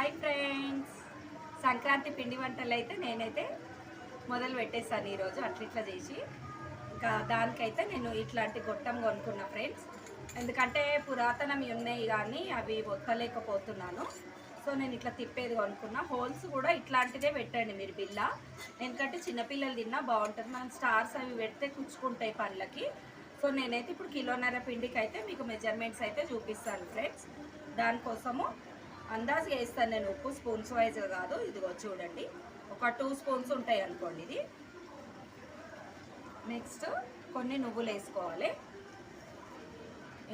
Hi friends, Sankranti పిండి వంటలు అయితే నేనైతే మొదలు పెట్టేస్తాను ఈరోజు అట్లా చేసి. ఇంకా దానికైతే నేను ఇట్లాంటి గొట్టం కొనుక్కున్నా ఫ్రెండ్స్. ఎందుకంటే పురాతనవి ఉన్నాయి కానీ అవి ఒత్తలేకపోతున్నాను. సో నేను ఇట్లా తిప్పేది కొనుక్కున్నా. హోల్స్ కూడా ఇట్లాంటిదే పెట్టండి మీరు బిల్ల, ఎందుకంటే చిన్నపిల్లలు తిన్నా బాగుంటుంది. మనం స్టార్స్ అవి పెడితే కుచ్చుకుంటాయి పళ్ళకి. సో నేనైతే ఇప్పుడు కిలోన్నర పిండికి అయితే మీకు మెజర్మెంట్స్ అయితే చూపిస్తాను ఫ్రెండ్స్. దానికోసము అందాజుగా వేస్తాను నేను, ఉప్పు స్పూన్స్ వైజ్గా కాదు. ఇదిగో చూడండి, ఒక 2 స్పూన్స్ ఉంటాయి అనుకోండి ఇది. నెక్స్ట్ కొన్ని నువ్వులు వేసుకోవాలి.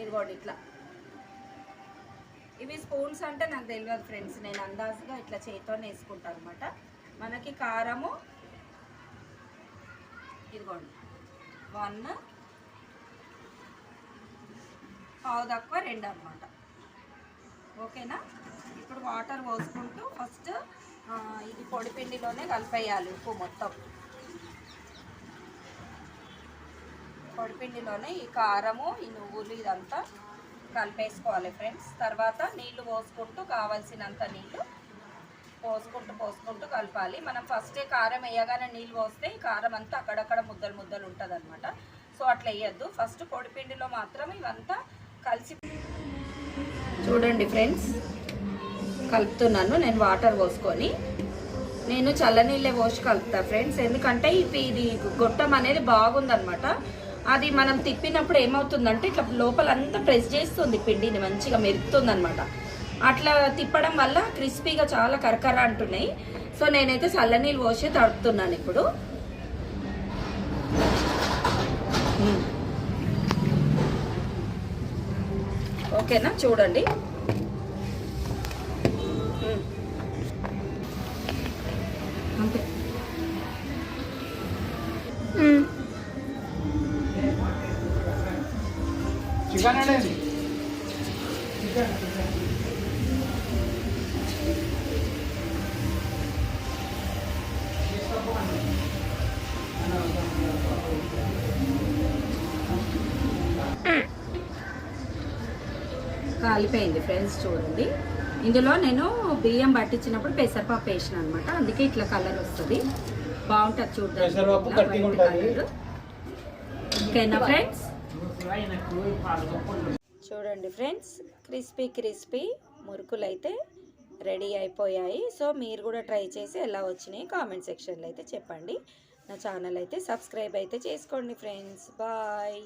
ఇదిగోండి ఇట్లా. ఇవి స్పూన్స్ అంటే నాకు తెలియదు ఫ్రెండ్స్, నేను అందాజుగా ఇట్లా చేతితోనే వేసుకుంటాను అనమాట. మనకి కారము ఇదిగోండి 1 పావు తక్కువ 2 అనమాట. ఓకేనా. ఇప్పుడు వాటర్ పోసుకుంటూ ఫస్ట్ ఇది పొడిపిండిలోనే కలిపేయాలి. ఉప్పు మొత్తం పొడిపిండిలోనే ఈ కారము, ఈ నువ్వులు ఇదంతా కలిపేసుకోవాలి ఫ్రెండ్స్. తర్వాత నీళ్లు పోసుకుంటూ కావాల్సినంత నీళ్లు పోసుకుంటూ కలపాలి. మనం ఫస్టే కారం వేయగానే నీళ్ళు పోస్తే ఈ కారం అంతా అక్కడక్కడ ముద్దలు ఉంటుంది అనమాట. సో అట్లా వేయద్దు. ఫస్ట్ పొడిపిండిలో మాత్రం ఇవంతా కలిసి చూడండి ఫ్రెండ్స్, కలుపుతున్నాను. నేను వాటర్ పోసుకొని, నేను చల్లనీళ్ళే పోసి కలుపుతా ఫ్రెండ్స్. ఎందుకంటే ఇది గొట్టం అనేది బాగుందనమాట. అది మనం తిప్పినప్పుడు ఏమవుతుందంటే ఇట్లా లోపలంతా ప్రెస్ చేస్తుంది, పిండిని మంచిగా మెరుస్తుంది అనమాట. అట్లా తిప్పడం వల్ల క్రిస్పీగా చాలా కరకర అంటున్నాయి. సో నేనైతే చల్లనీళ్ళు పోసి తడుపుతున్నాను ఇప్పుడు. ఓకేనా, చూడండి. అంతే. చికెన్ అనేది కాలిపోయింది ఫ్రెండ్స్. చూడండి, ఇందులో నేను బియ్యం పట్టించినప్పుడు పెసరపప్పు వేసిన అనమాట, అందుకే ఇట్లా కలర్ వస్తుంది, బాగుంటుంది చూడండి. ఓకేనా ఫ్రెండ్స్. చూడండి ఫ్రెండ్స్, క్రిస్పీ మురుకులు అయితే రెడీ అయిపోయాయి. సో మీరు కూడా ట్రై చేసి ఎలా వచ్చినాయి కామెంట్ సెక్షన్లో అయితే చెప్పండి. నా ఛానల్ అయితే సబ్స్క్రైబ్ అయితే చేసుకోండి ఫ్రెండ్స్. బాయ్.